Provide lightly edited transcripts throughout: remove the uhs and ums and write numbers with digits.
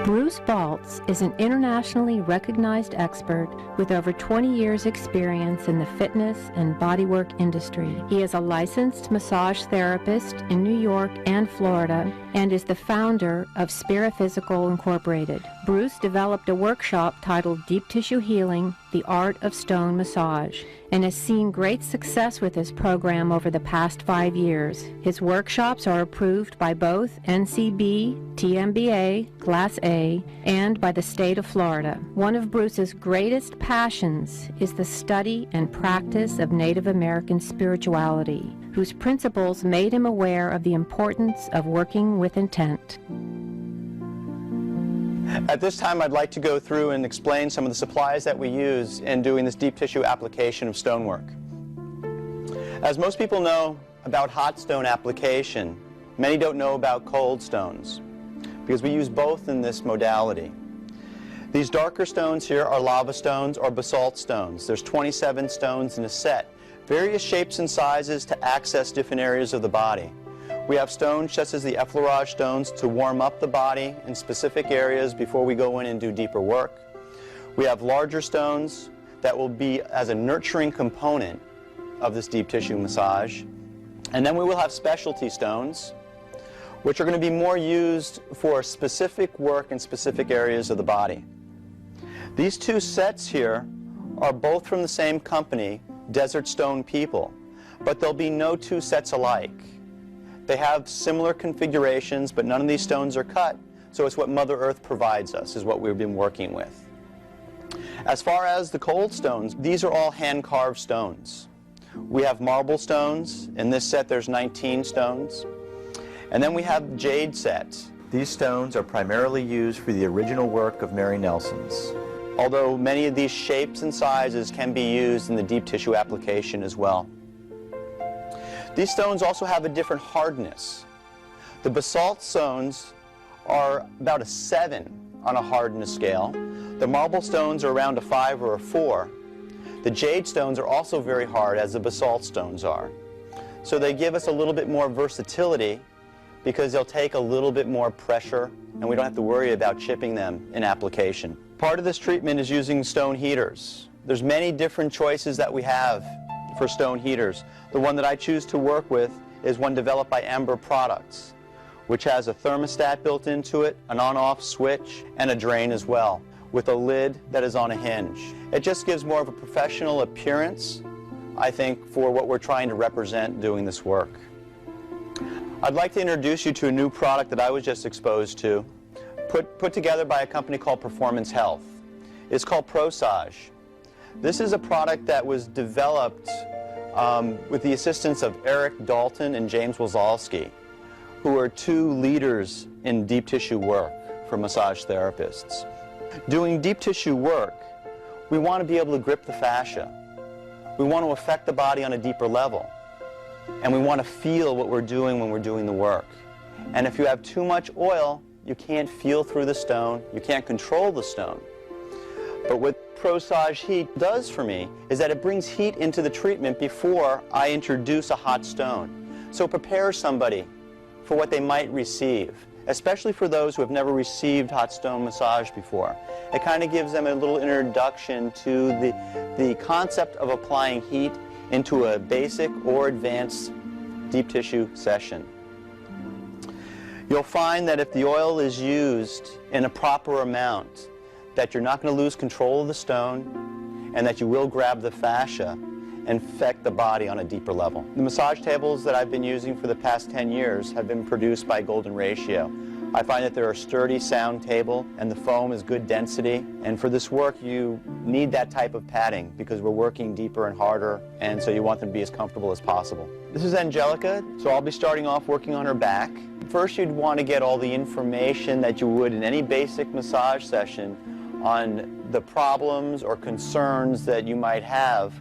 Bruce Baltz is an internationally recognized expert with over 20 years' experience in the fitness and bodywork industry. He is a licensed massage therapist in New York and Florida and is the founder of Spira Physical Incorporated. Bruce developed a workshop titled Deep Tissue Healing, The Art of Stone Massage, and has seen great success with this program over the past 5 years. His workshops are approved by both NCB, TMBA, Class A, and by the state of Florida. One of Bruce's greatest passions is the study and practice of Native American spirituality, whose principles made him aware of the importance of working with intent. At this time, I'd like to go through and explain some of the supplies that we use in doing this deep tissue application of stonework. As most people know about hot stone application, many don't know about cold stones, because we use both in this modality. These darker stones here are lava stones or basalt stones. There's 27 stones in a set, various shapes and sizes to access different areas of the body. We have stones such as the effleurage stones to warm up the body in specific areas before we go in and do deeper work. We have larger stones that will be as a nurturing component of this deep tissue massage. And then we will have specialty stones, which are going to be more used for specific work in specific areas of the body. These two sets here are both from the same company, Desert Stone People, but there'll be no two sets alike. They have similar configurations, but none of these stones are cut, so it's what Mother Earth provides us, is what we've been working with. As far as the cold stones, these are all hand-carved stones. We have marble stones. In this set there's 19 stones. And then we have jade sets. These stones are primarily used for the original work of Mary Nelson's, although many of these shapes and sizes can be used in the deep tissue application as well. These stones also have a different hardness. The basalt stones are about a 7 on a hardness scale. The marble stones are around a 5 or a 4. The jade stones are also very hard, as the basalt stones are. So they give us a little bit more versatility because they'll take a little bit more pressure and we don't have to worry about chipping them in application. Part of this treatment is using stone heaters. There's many different choices that we have for stone heaters. The one that I choose to work with is one developed by Amber Products, which has a thermostat built into it, an on-off switch, and a drain as well, with a lid that is on a hinge. It just gives more of a professional appearance, I think, for what we're trying to represent doing this work. I'd like to introduce you to a new product that I was just exposed to, put together by a company called Performance Health. It's called ProSage. This is a product that was developed with the assistance of Eric Dalton and James Wazalski, who are two leaders in deep tissue work for massage therapists. Doing deep tissue work, we want to be able to grip the fascia. We want to affect the body on a deeper level. And we want to feel what we're doing when we're doing the work. And if you have too much oil, you can't feel through the stone, you can't control the stone. But what ProSage Heat does for me is that it brings heat into the treatment before I introduce a hot stone. So it prepares somebody for what they might receive, especially for those who have never received hot stone massage before. It kind of gives them a little introduction to the concept of applying heat into a basic or advanced deep tissue session. You'll find that if the oil is used in a proper amount, that you're not going to lose control of the stone and that you will grab the fascia and affect the body on a deeper level. The massage tables that I've been using for the past 10 years have been produced by Golden Ratio. I find that they're a sturdy, sound table and the foam is good density, and for this work you need that type of padding because we're working deeper and harder, and so you want them to be as comfortable as possible. This is Angelica, so I'll be starting off working on her back. First you'd want to get all the information that you would in any basic massage session on the problems or concerns that you might have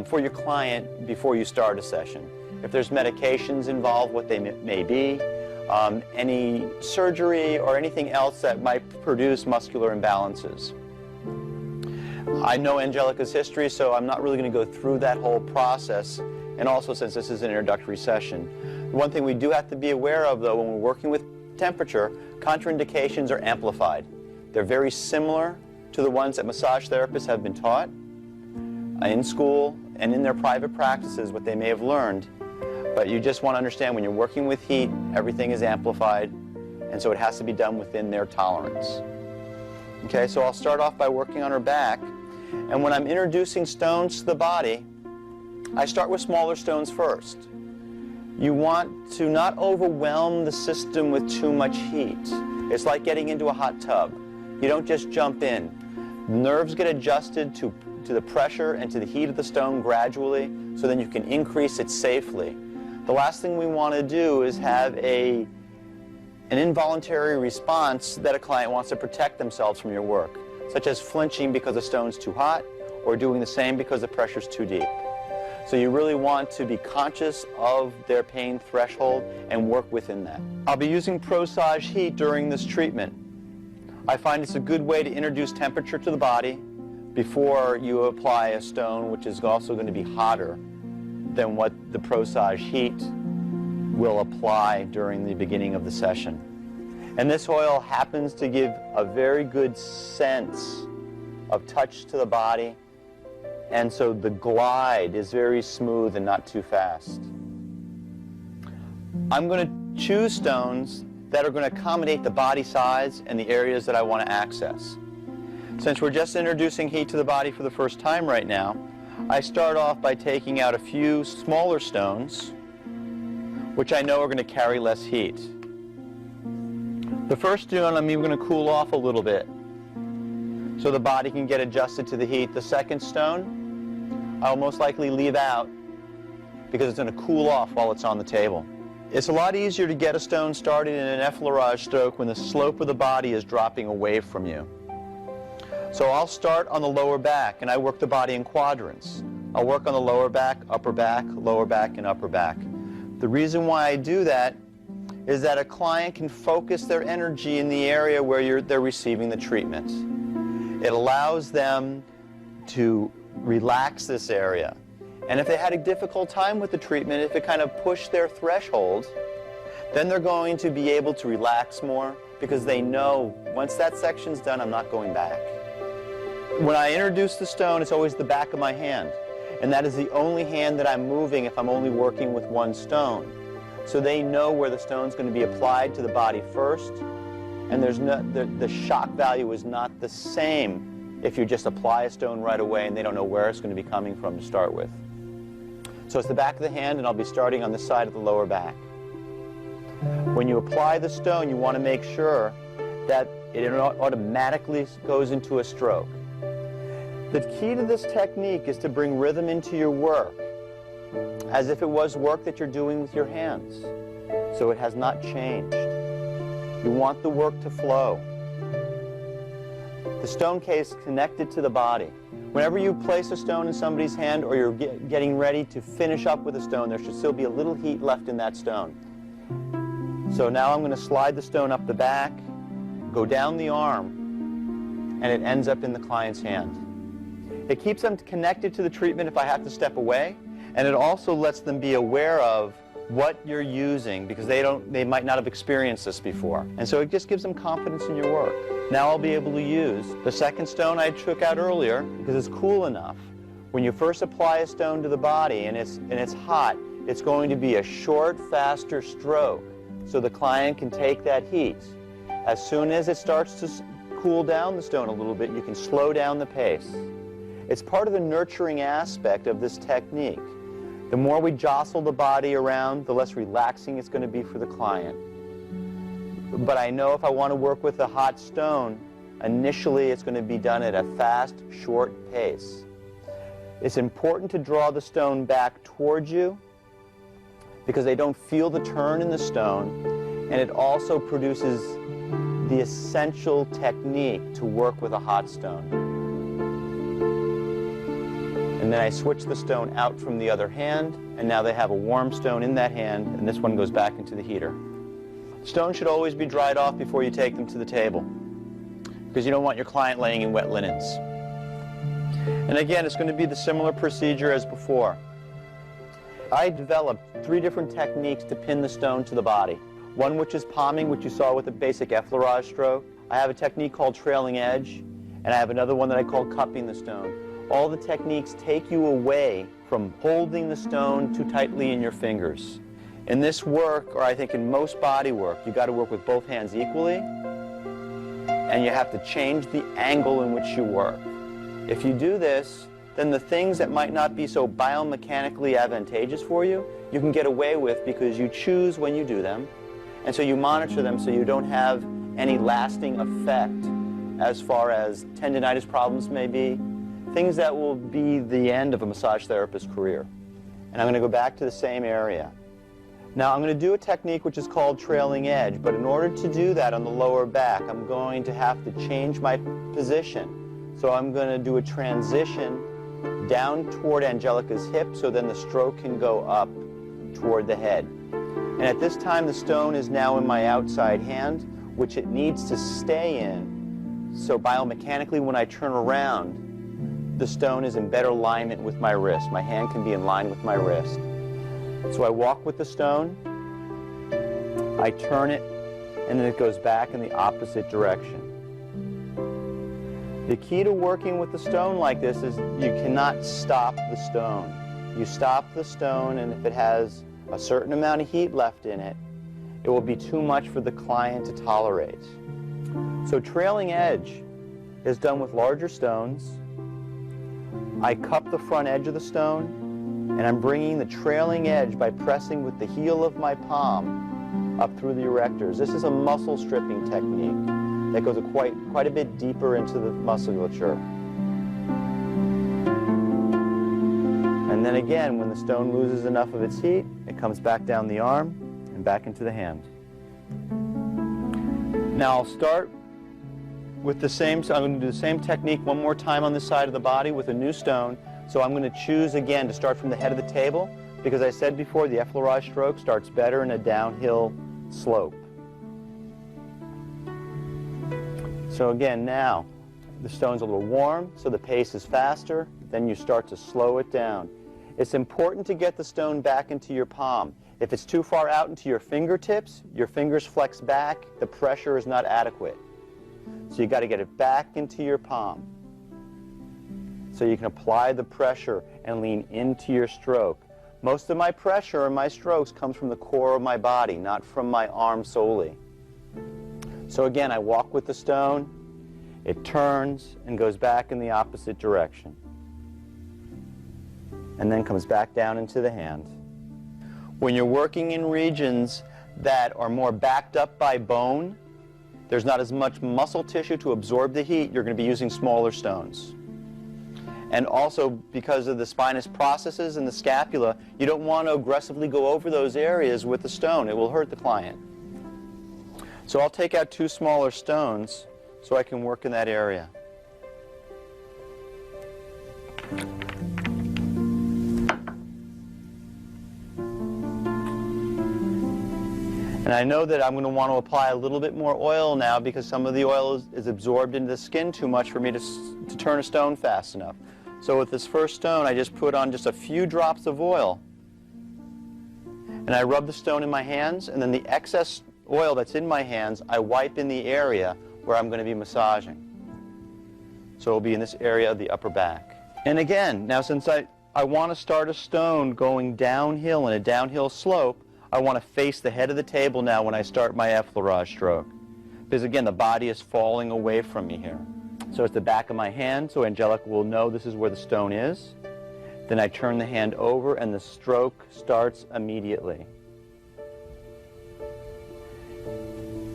for your client before you start a session. If there's medications involved, what they may be, any surgery or anything else that might produce muscular imbalances. I know Angelica's history, so I'm not really going to go through that whole process, and also since this is an introductory session. One thing we do have to be aware of, though, when we're working with temperature, contraindications are amplified. They're very similar to the ones that massage therapists have been taught in school and in their private practices, what they may have learned. But you just want to understand when you're working with heat, everything is amplified, and so it has to be done within their tolerance. Okay, so I'll start off by working on her back, and when I'm introducing stones to the body, I start with smaller stones first. You want to not overwhelm the system with too much heat. It's like getting into a hot tub. You don't just jump in. Nerves get adjusted to the pressure and to the heat of the stone gradually, so then you can increase it safely. The last thing we want to do is have an involuntary response that a client wants to protect themselves from your work, such as flinching because the stone's too hot or doing the same because the pressure's too deep. So you really want to be conscious of their pain threshold and work within that. I'll be using ProSage heat during this treatment. I find it's a good way to introduce temperature to the body before you apply a stone, which is also going to be hotter than what the ProSage heat will apply during the beginning of the session. And this oil happens to give a very good sense of touch to the body, and so the glide is very smooth and not too fast. I'm going to choose stones that are going to accommodate the body size and the areas that I want to access. Since we're just introducing heat to the body for the first time right now, I start off by taking out a few smaller stones, which I know are going to carry less heat. The first stone I'm even going to cool off a little bit so the body can get adjusted to the heat. The second stone I'll most likely leave out because it's going to cool off while it's on the table. It's a lot easier to get a stone started in an effleurage stroke when the slope of the body is dropping away from you. So I'll start on the lower back, and I work the body in quadrants. I'll work on the lower back, and upper back. The reason why I do that is that a client can focus their energy in the area where they're receiving the treatment. It allows them to relax this area. And if they had a difficult time with the treatment, if it kind of pushed their threshold, then they're going to be able to relax more because they know once that section's done, I'm not going back. When I introduce the stone, it's always the back of my hand. And that is the only hand that I'm moving if I'm only working with one stone. So they know where the stone's going to be applied to the body first, and the shock value is not the same if you just apply a stone right away and they don't know where it's going to be coming from to start with. So it's the back of the hand, and I'll be starting on this side of the lower back. When you apply the stone, you want to make sure that it automatically goes into a stroke. The key to this technique is to bring rhythm into your work as if it was work that you're doing with your hands. So it has not changed. You want the work to flow. The stone case connected to the body. Whenever you place a stone in somebody's hand or you're getting ready to finish up with a stone, there should still be a little heat left in that stone. So now I'm going to slide the stone up the back, go down the arm, and it ends up in the client's hand. It keeps them connected to the treatment if I have to step away, and it also lets them be aware of what you're using because they might not have experienced this before. And so it just gives them confidence in your work. Now I'll be able to use the second stone I took out earlier because it's cool enough. When you first apply a stone to the body and it's hot, it's going to be a short, faster stroke so the client can take that heat. As soon as it starts to cool down the stone a little bit, you can slow down the pace. It's part of the nurturing aspect of this technique. The more we jostle the body around, the less relaxing it's going to be for the client. But I know if I want to work with a hot stone, initially it's going to be done at a fast, short pace. It's important to draw the stone back towards you because they don't feel the turn in the stone, and it also produces the essential technique to work with a hot stone. And then I switch the stone out from the other hand, and now they have a warm stone in that hand, and this one goes back into the heater. Stones should always be dried off before you take them to the table, because you don't want your client laying in wet linens. And again, it's going to be the similar procedure as before. I developed 3 different techniques to pin the stone to the body. One which is palming, which you saw with the basic effleurage stroke. I have a technique called trailing edge, and I have another one that I call cupping the stone. All the techniques take you away from holding the stone too tightly in your fingers. In this work, or I think in most body work, you've got to work with both hands equally, and you have to change the angle in which you work. If you do this, then the things that might not be so biomechanically advantageous for you, you can get away with because you choose when you do them, and so you monitor them so you don't have any lasting effect as far as tendinitis problems may be, things that will be the end of a massage therapist's career. And I'm going to go back to the same area. Now I'm going to do a technique which is called trailing edge, but in order to do that on the lower back, I'm going to have to change my position. So I'm going to do a transition down toward Angelica's hip so then the stroke can go up toward the head. And at this time the stone is now in my outside hand, which it needs to stay in. So biomechanically when I turn around, the stone is in better alignment with my wrist. My hand can be in line with my wrist. So I walk with the stone, I turn it, and then it goes back in the opposite direction. The key to working with the stone like this is you cannot stop the stone. You stop the stone, and if it has a certain amount of heat left in it, it will be too much for the client to tolerate. So trailing edge is done with larger stones. I cup the front edge of the stone, and I'm bringing the trailing edge by pressing with the heel of my palm up through the erectors. This is a muscle stripping technique that goes quite a bit deeper into the musculature. And then again, when the stone loses enough of its heat, it comes back down the arm and back into the hand. Now I'll start with the same, so I'm going to do the same technique one more time on this side of the body with a new stone. So I'm going to choose again to start from the head of the table because I said before the effleurage stroke starts better in a downhill slope. So again now the stone's a little warm so the pace is faster, then you start to slow it down. It's important to get the stone back into your palm. If it's too far out into your fingertips, your fingers flex back, the pressure is not adequate. So you got to get it back into your palm so you can apply the pressure and lean into your stroke. Most of my pressure in my strokes comes from the core of my body, not from my arm solely. So again, I walk with the stone, it turns and goes back in the opposite direction, and then comes back down into the hand. When you're working in regions that are more backed up by bone, there's not as much muscle tissue to absorb the heat, you're going to be using smaller stones. And also, because of the spinous processes and the scapula, you don't want to aggressively go over those areas with the stone. It will hurt the client. So I'll take out two smaller stones so I can work in that area. And I know that I'm going to want to apply a little bit more oil now because some of the oil is absorbed into the skin too much for me to turn a stone fast enough. So with this first stone, I just put on just a few drops of oil. And I rub the stone in my hands, and then the excess oil that's in my hands, I wipe in the area where I'm going to be massaging. So it'll be in this area of the upper back. And again, now since I want to start a stone going downhill in a downhill slope, I want to face the head of the table now when I start my effleurage stroke. Because again, the body is falling away from me here. So it's the back of my hand, so Angelica will know this is where the stone is. Then I turn the hand over and the stroke starts immediately.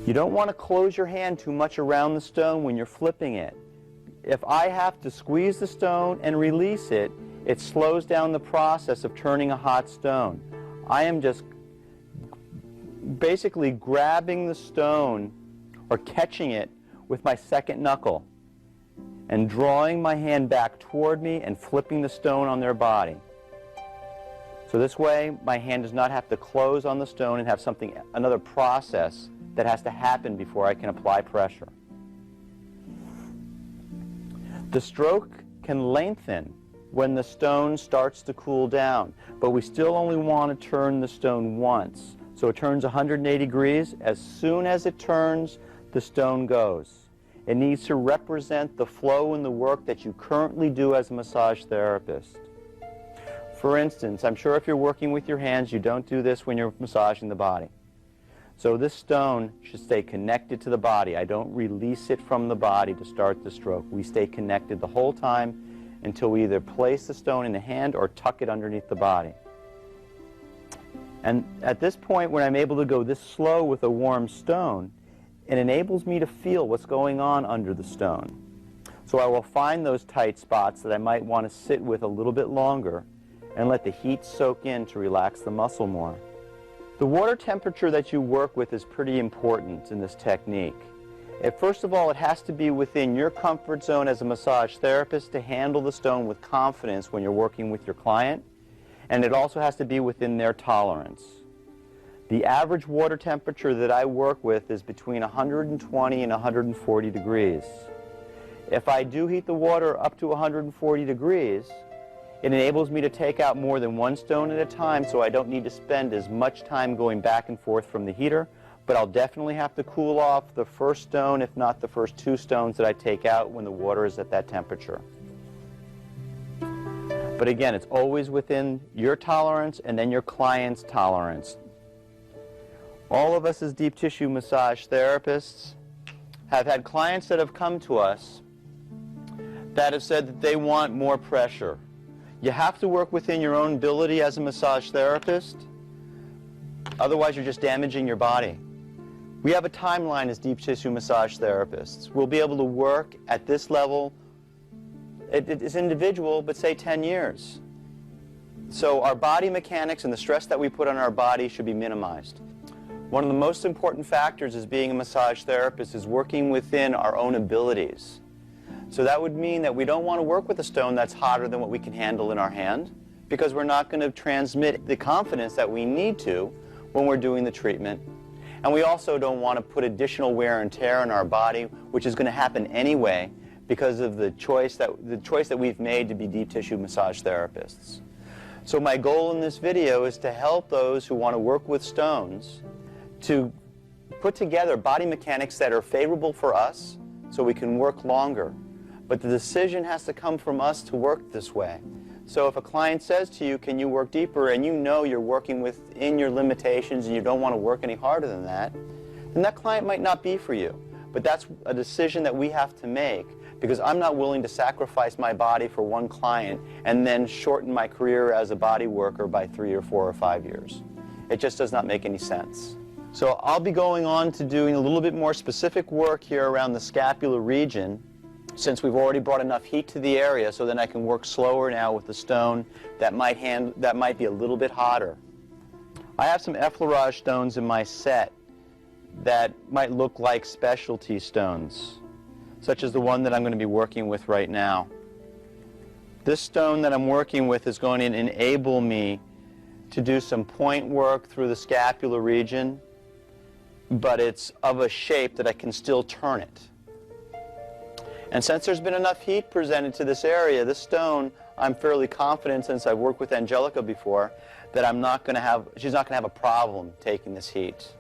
You don't want to close your hand too much around the stone when you're flipping it. If I have to squeeze the stone and release it, it slows down the process of turning a hot stone. I am just basically grabbing the stone or catching it with my second knuckle and drawing my hand back toward me and flipping the stone on their body. So this way my hand does not have to close on the stone and have another process that has to happen before I can apply pressure. The stroke can lengthen when the stone starts to cool down, but we still only want to turn the stone once. So it turns 180 degrees. As soon as it turns, the stone goes. It needs to represent the flow in the work that you currently do as a massage therapist. For instance, I'm sure if you're working with your hands, you don't do this when you're massaging the body. So this stone should stay connected to the body. I don't release it from the body to start the stroke. We stay connected the whole time until we either place the stone in the hand or tuck it underneath the body. And at this point, when I'm able to go this slow with a warm stone, it enables me to feel what's going on under the stone. So I will find those tight spots that I might want to sit with a little bit longer and let the heat soak in to relax the muscle more. The water temperature that you work with is pretty important in this technique. First of all, it has to be within your comfort zone as a massage therapist to handle the stone with confidence when you're working with your client, and it also has to be within their tolerance. The average water temperature that I work with is between 120 and 140 degrees. If I do heat the water up to 140 degrees, it enables me to take out more than one stone at a time, so I don't need to spend as much time going back and forth from the heater, but I'll definitely have to cool off the first stone, if not the first two stones that I take out when the water is at that temperature. But again, it's always within your tolerance and then your client's tolerance. All of us as deep tissue massage therapists have had clients that have come to us that have said that they want more pressure. You have to work within your own ability as a massage therapist, otherwise you're just damaging your body. We have a timeline as deep tissue massage therapists. We'll be able to work at this level, it's individual, but say 10 years. So our body mechanics and the stress that we put on our body should be minimized. One of the most important factors as being a massage therapist is working within our own abilities. So that would mean that we don't want to work with a stone that's hotter than what we can handle in our hand, because we're not going to transmit the confidence that we need to when we're doing the treatment. And we also don't want to put additional wear and tear on our body, which is going to happen anyway because of the choice that we've made to be deep tissue massage therapists. So my goal in this video is to help those who want to work with stones to put together body mechanics that are favorable for us so we can work longer. But the decision has to come from us to work this way. So if a client says to you, can you work deeper, and you know you're working within your limitations and you don't want to work any harder than that, then that client might not be for you. But that's a decision that we have to make, because I'm not willing to sacrifice my body for one client and then shorten my career as a body worker by 3 or 4 or 5 years. It just does not make any sense. So I'll be going on to doing a little bit more specific work here around the scapular region, since we've already brought enough heat to the area, so then I can work slower now with the stone that might be a little bit hotter. I have some effleurage stones in my set that might look like specialty stones, such as the one that I'm going to be working with right now. This stone that I'm working with is going to enable me to do some point work through the scapular region, but it's of a shape that I can still turn it. And since there's been enough heat presented to this area, this stone, I'm fairly confident, since I've worked with Angelica before, that she's not going to have a problem taking this heat.